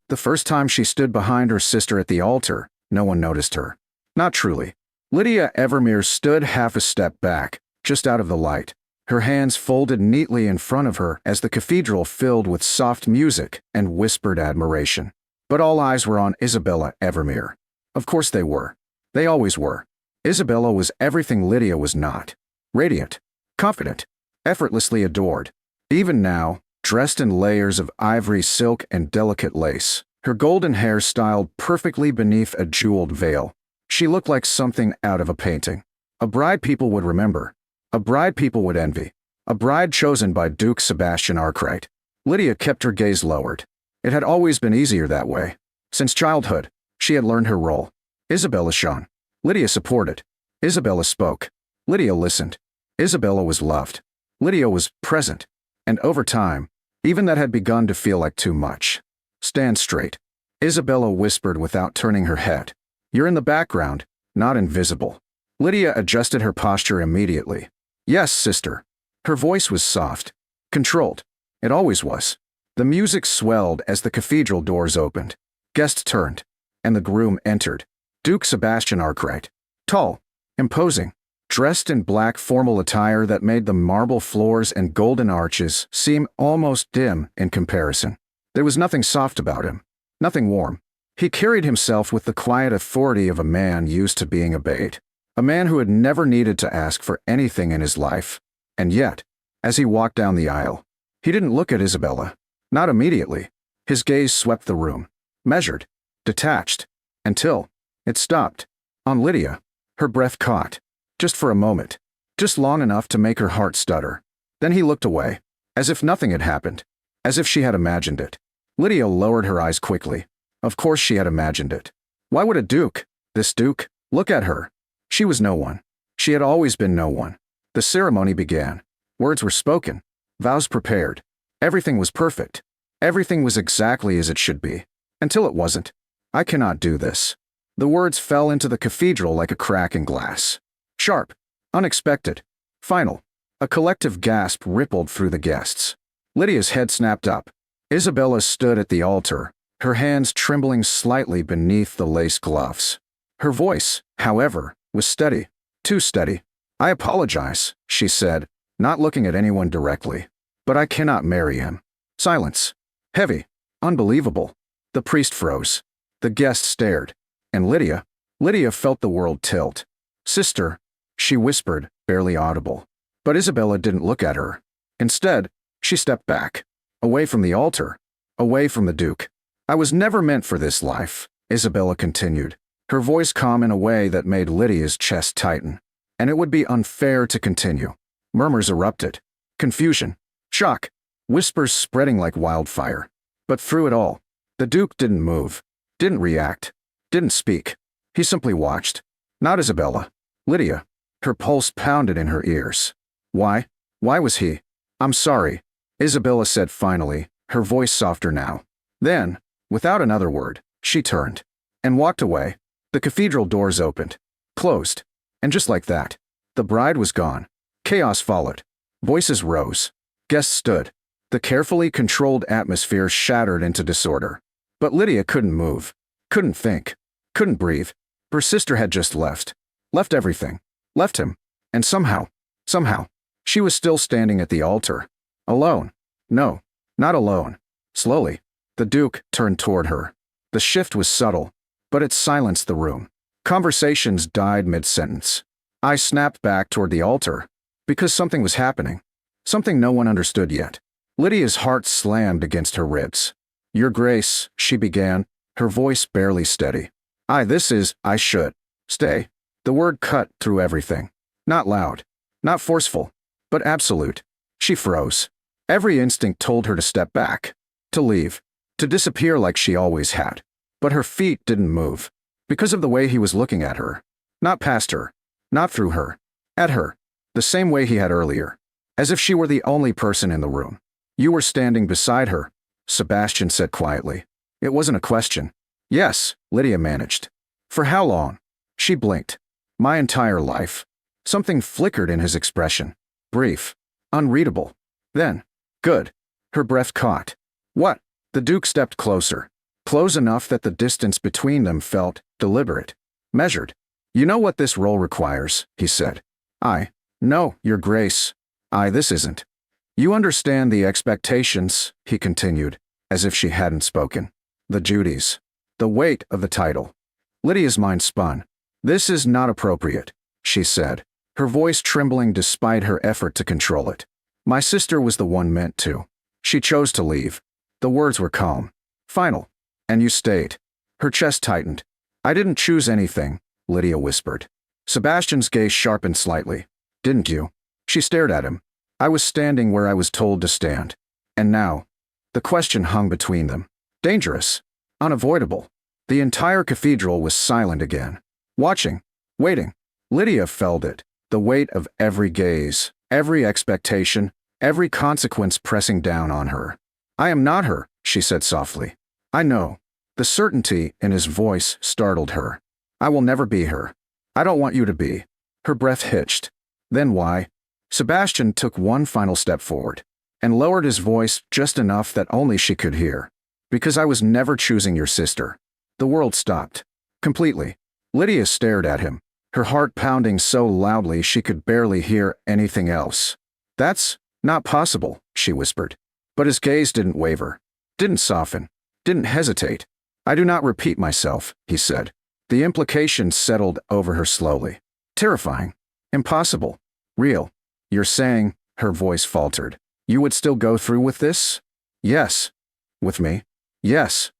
The first time she stood behind her sister at the altar, no one noticed her. Not truly. Lydia Evermere stood half a step back, just out of the light, her hands folded neatly in front of her as the cathedral filled with soft music and whispered admiration. But all eyes were on Isabella Evermere. Of course they were. They always were. Isabella was everything Lydia was not. Radiant, confident, effortlessly adored. Even now, dressed in layers of ivory silk and delicate lace, her golden hair styled perfectly beneath a jeweled veil, she looked like something out of a painting. A bride people would remember. A bride people would envy. A bride chosen by Duke Sebastian Arkwright. Lydia kept her gaze lowered. It had always been easier that way. Since childhood, she had learned her role. Isabella shone. Lydia supported. Isabella spoke. Lydia listened. Isabella was loved. Lydia was present. And over time, even that had begun to feel like too much. Stand straight. Isabella whispered without turning her head. You're in the background, not invisible. Lydia adjusted her posture immediately. Yes, sister. Her voice was soft, controlled. It always was. The music swelled as the cathedral doors opened. Guests turned, and the groom entered. Duke Sebastian Arkwright. Tall, imposing, dressed in black formal attire that made the marble floors and golden arches seem almost dim in comparison. There was nothing soft about him, nothing warm. He carried himself with the quiet authority of a man used to being obeyed, a man who had never needed to ask for anything in his life. And yet, as he walked down the aisle, he didn't look at Isabella. Not immediately. His gaze swept the room, measured, detached, until it stopped. On Lydia, her breath caught. Just for a moment. Just long enough to make her heart stutter. Then he looked away, as if nothing had happened, as if she had imagined it. Lydia lowered her eyes quickly. Of course she had imagined it. Why would a duke, this duke, look at her? She was no one. She had always been no one. The ceremony began. Words were spoken. Vows prepared. Everything was perfect. Everything was exactly as it should be. Until it wasn't. I cannot do this. The words fell into the cathedral like a crack in glass. Sharp. Unexpected. Final. A collective gasp rippled through the guests. Lydia's head snapped up. Isabella stood at the altar, her hands trembling slightly beneath the lace gloves. Her voice, however, was steady. Too steady. I apologize, she said, not looking at anyone directly. But I cannot marry him. Silence. Heavy. Unbelievable. The priest froze. The guests stared. And Lydia felt the world tilt. Sister, she whispered, barely audible. But Isabella didn't look at her. Instead, she stepped back. Away from the altar. Away from the Duke. I was never meant for this life, Isabella continued, her voice calm in a way that made Lydia's chest tighten. And it would be unfair to continue. Murmurs erupted. Confusion. Shock. Whispers spreading like wildfire. But through it all, the Duke didn't move. Didn't react. Didn't speak. He simply watched. Not Isabella. Lydia. Her pulse pounded in her ears. Why? Why was he? I'm sorry, Isabella said finally, her voice softer now. Then, without another word, she turned and walked away. The cathedral doors opened, closed, and just like that, the bride was gone. Chaos followed. Voices rose. Guests stood. The carefully controlled atmosphere shattered into disorder. But Lydia couldn't move, couldn't think, couldn't breathe. Her sister had just left. Left everything. Left him. And somehow, she was still standing at the altar. Alone. No, not alone. Slowly, the Duke turned toward her. The shift was subtle, but it silenced the room. Conversations died mid-sentence. I snapped back toward the altar, because something was happening. Something no one understood yet. Lydia's heart slammed against her ribs. Your Grace, she began, her voice barely steady. I should. Stay. The word cut through everything. Not loud. Not forceful. But absolute. She froze. Every instinct told her to step back. To leave. To disappear like she always had. But her feet didn't move. Because of the way he was looking at her. Not past her. Not through her. At her. The same way he had earlier. As if she were the only person in the room. You were standing beside her, Sebastian said quietly. It wasn't a question. Yes, Lydia managed. For how long? She blinked. My entire life. Something flickered in his expression. Brief. Unreadable. Then, good. Her breath caught. What? The Duke stepped closer. close enough that the distance between them felt deliberate, measured. "You know what this role requires," he said. "No, Your Grace. This isn't." "You understand the expectations," he continued, as if she hadn't spoken. "The duties. The weight of the title." Lydia's mind spun. "This is not appropriate," she said, her voice trembling despite her effort to control it. "My sister was the one meant to. She chose to leave." The words were calm, final. "And you stayed." Her chest tightened. "I didn't choose anything," Lydia whispered. Sebastian's gaze sharpened slightly. "Didn't you?" She stared at him. "I was standing where I was told to stand. And now?" The question hung between them. Dangerous. Unavoidable. The entire cathedral was silent again. Watching. Waiting. Lydia felt it. The weight of every gaze, every expectation, every consequence pressing down on her. "I am not her," she said softly. "I know." The certainty in his voice startled her. "I will never be her. I don't want you to be." Her breath hitched. "Then why?" Sebastian took one final step forward and lowered his voice just enough that only she could hear. "Because I was never choosing your sister." The world stopped. Completely. Lydia stared at him, her heart pounding so loudly she could barely hear anything else. "That's not possible," she whispered. But his gaze didn't waver, didn't soften, didn't hesitate. "I do not repeat myself," he said. The implication settled over her slowly. Terrifying. Impossible. Real. "You're saying," her voice faltered, "you would still go through with this?" "Yes." "With me?" "Yes."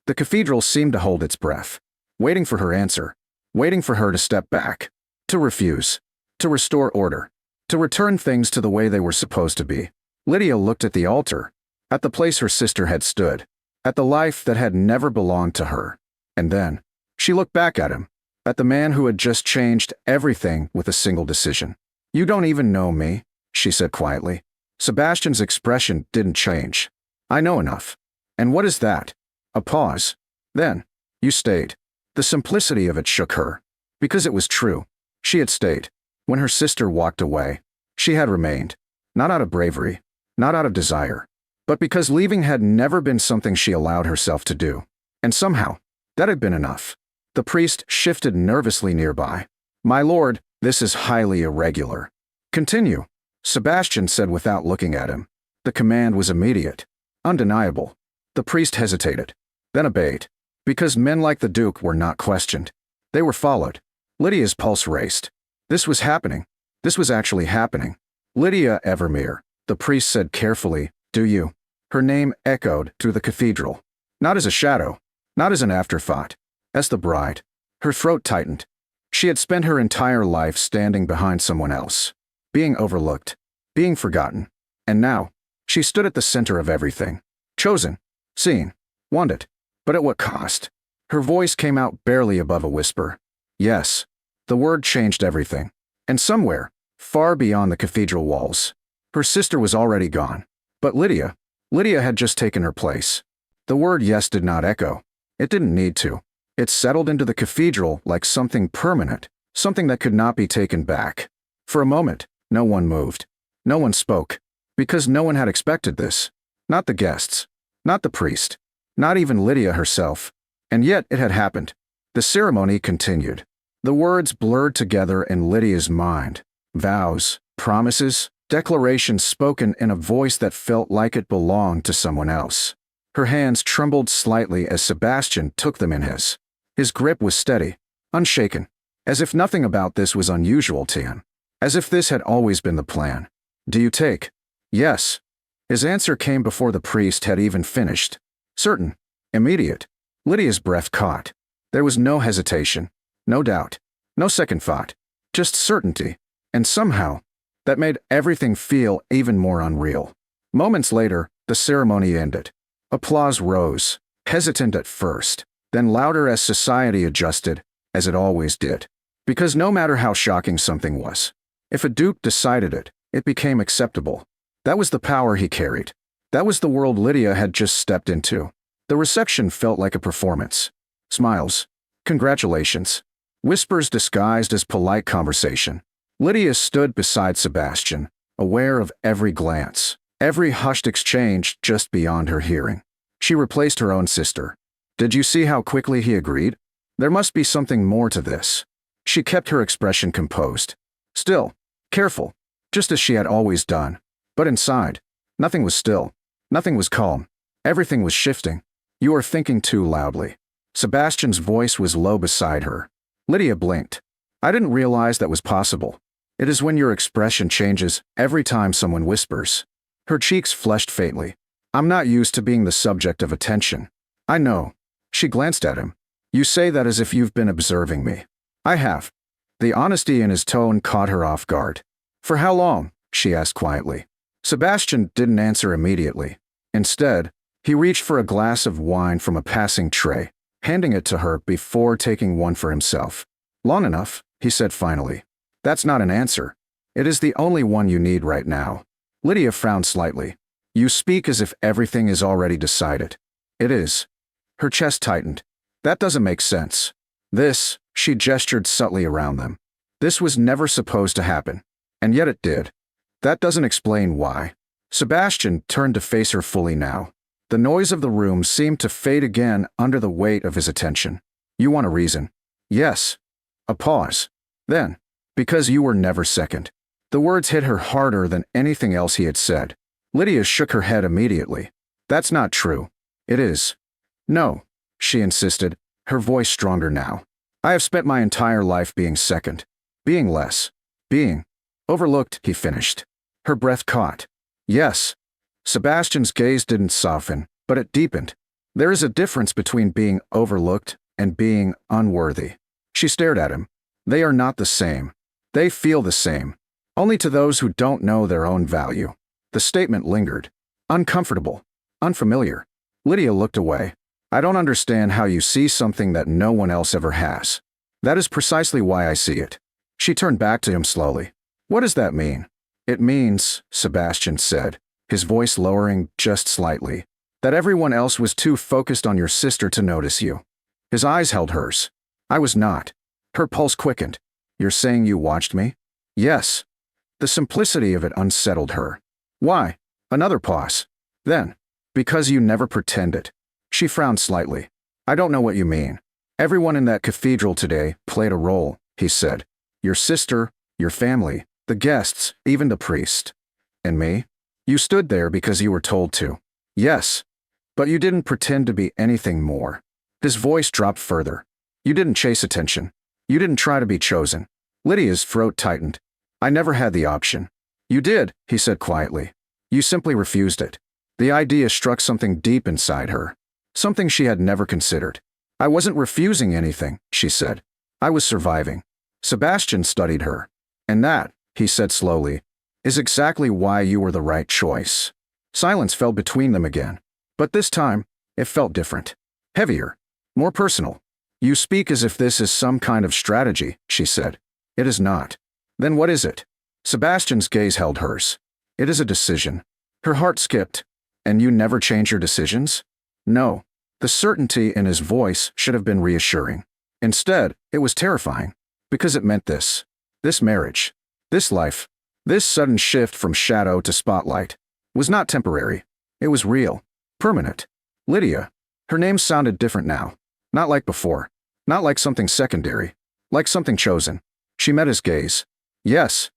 The cathedral seemed to hold its breath, waiting for her answer, waiting for her to step back, to refuse, to restore order, to return things to the way they were supposed to be. Lydia looked at the altar, at the place her sister had stood, at the life that had never belonged to her. And then, she looked back at him, at the man who had just changed everything with a single decision. "You don't even know me," she said quietly. Sebastian's expression didn't change. "I know enough." "And what is that?" A pause. Then, "You stayed." The simplicity of it shook her. Because it was true. She had stayed. When her sister walked away, she had remained. Not out of bravery, not out of desire, but because leaving had never been something she allowed herself to do. And somehow, that had been enough. The priest shifted nervously nearby. "My lord, this is highly irregular." "Continue," Sebastian said without looking at him. The command was immediate, undeniable. The priest hesitated, then obeyed. Because men like the Duke were not questioned. They were followed. Lydia's pulse raced. This was happening. This was actually happening. "Lydia Evermere," the priest said carefully, "do you?" Her name echoed through the cathedral. Not as a shadow, not as an afterthought, as the bride. Her throat tightened. She had spent her entire life standing behind someone else, being overlooked, being forgotten. And now, she stood at the center of everything. Chosen, seen, wanted. But at what cost? Her voice came out barely above a whisper. Yes. The word changed everything. And somewhere, far beyond the cathedral walls, her sister was already gone. But Lydia had just taken her place. The word yes did not echo. It didn't need to. It settled into the cathedral like something permanent, something that could not be taken back. For a moment, no one moved. No one spoke. Because no one had expected this. Not the guests. Not the priest. Not even Lydia herself. And yet it had happened. The ceremony continued. The words blurred together in Lydia's mind. Vows, promises, declarations spoken in a voice that felt like it belonged to someone else. Her hands trembled slightly as Sebastian took them in his. His grip was steady, unshaken, as if nothing about this was unusual to him. As if this had always been the plan. "Do you take?" "Yes." His answer came before the priest had even finished. Certain. Immediate. Lydia's breath caught. There was no hesitation, no doubt, no second thought, just certainty. And somehow, that made everything feel even more unreal. Moments later, the ceremony ended. Applause rose, hesitant at first, then louder as society adjusted, as it always did. Because no matter how shocking something was, if a duke decided it, it became acceptable. That was the power he carried. That was the world Lydia had just stepped into. The reception felt like a performance. Smiles. Congratulations. Whispers disguised as polite conversation. Lydia stood beside Sebastian, aware of every glance, every hushed exchange just beyond her hearing. She replaced her own sister. Did you see how quickly he agreed? There must be something more to this. She kept her expression composed. Still, careful, just as she had always done. But inside, nothing was still. Nothing was calm. Everything was shifting. You are thinking too loudly. Sebastian's voice was low beside her. Lydia blinked. I didn't realize that was possible. It is when your expression changes every time someone whispers. Her cheeks flushed faintly. I'm not used to being the subject of attention. I know. She glanced at him. You say that as if you've been observing me. I have. The honesty in his tone caught her off guard. For how long? She asked quietly. Sebastian didn't answer immediately. Instead, he reached for a glass of wine from a passing tray, handing it to her before taking one for himself. Long enough, he said finally. That's not an answer. It is the only one you need right now. Lydia frowned slightly. You speak as if everything is already decided. It is. Her chest tightened. That doesn't make sense. This, she gestured subtly around them. This was never supposed to happen. And yet it did. That doesn't explain why. Sebastian turned to face her fully now. The noise of the room seemed to fade again under the weight of his attention. You want a reason? Yes. A pause. Then, because you were never second. The words hit her harder than anything else he had said. Lydia shook her head immediately. That's not true. It is. No, she insisted, her voice stronger now. I have spent my entire life being second. Being less. Being overlooked, he finished. Her breath caught. Yes. Sebastian's gaze didn't soften, but it deepened. There is a difference between being overlooked and being unworthy. She stared at him. They are not the same. They feel the same. Only to those who don't know their own value. The statement lingered. Uncomfortable. Unfamiliar. Lydia looked away. I don't understand how you see something that no one else ever has. That is precisely why I see it. She turned back to him slowly. What does that mean? It means, Sebastian said, his voice lowering just slightly, that everyone else was too focused on your sister to notice you. His eyes held hers. I was not. Her pulse quickened. You're saying you watched me? Yes. The simplicity of it unsettled her. Why? Another pause. Then, because you never pretended. She frowned slightly. I don't know what you mean. Everyone in that cathedral today played a role, he said. Your sister, your family, the guests, even the priest. And me? You stood there because you were told to. Yes. But you didn't pretend to be anything more. His voice dropped further. You didn't chase attention. You didn't try to be chosen. Lydia's throat tightened. I never had the option. You did, he said quietly. You simply refused it. The idea struck something deep inside her. Something she had never considered. I wasn't refusing anything, she said. I was surviving. Sebastian studied her. And that, he said slowly, is exactly why you were the right choice. Silence fell between them again. But this time, it felt different. Heavier. More personal. You speak as if this is some kind of strategy, she said. It is not. Then what is it? Sebastian's gaze held hers. It is a decision. Her heart skipped. And you never change your decisions? No. The certainty in his voice should have been reassuring. Instead, it was terrifying. Because it meant this. This marriage. This life. This sudden shift from shadow to spotlight. Was not temporary. It was real. Permanent. Lydia. Her name sounded different now. Not like before. Not like something secondary. Like something chosen. She met his gaze. Yes.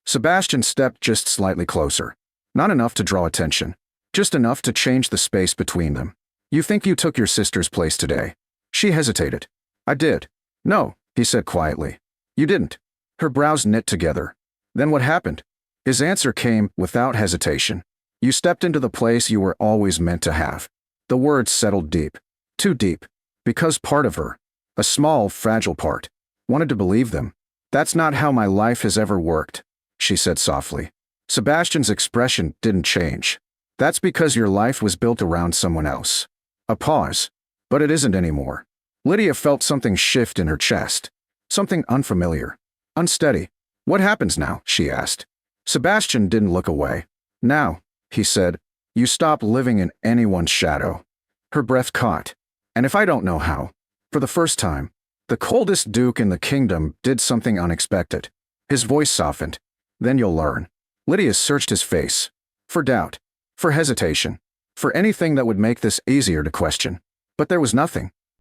Sebastian stepped just slightly closer. Not enough to draw attention. Just enough to change the space between them. You think you took your sister's place today? She hesitated. I did. No, he said quietly. You didn't. Her brows knit together. Then what happened? His answer came without hesitation. You stepped into the place you were always meant to have. The words settled deep. Too deep. Because part of her, a small, fragile part, wanted to believe them. That's not how my life has ever worked, she said softly. Sebastian's expression didn't change. That's because your life was built around someone else. A pause. But it isn't anymore. Lydia felt something shift in her chest. Something unfamiliar. Unsteady. What happens now? She asked. Sebastian didn't look away. Now, he said, you stop living in anyone's shadow. Her breath caught. And if I don't know how, for the first time, the coldest duke in the kingdom did something unexpected. His voice softened. Then you'll learn. Lydia searched his face. For doubt. For hesitation. For anything that would make this easier to question. But there was nothing.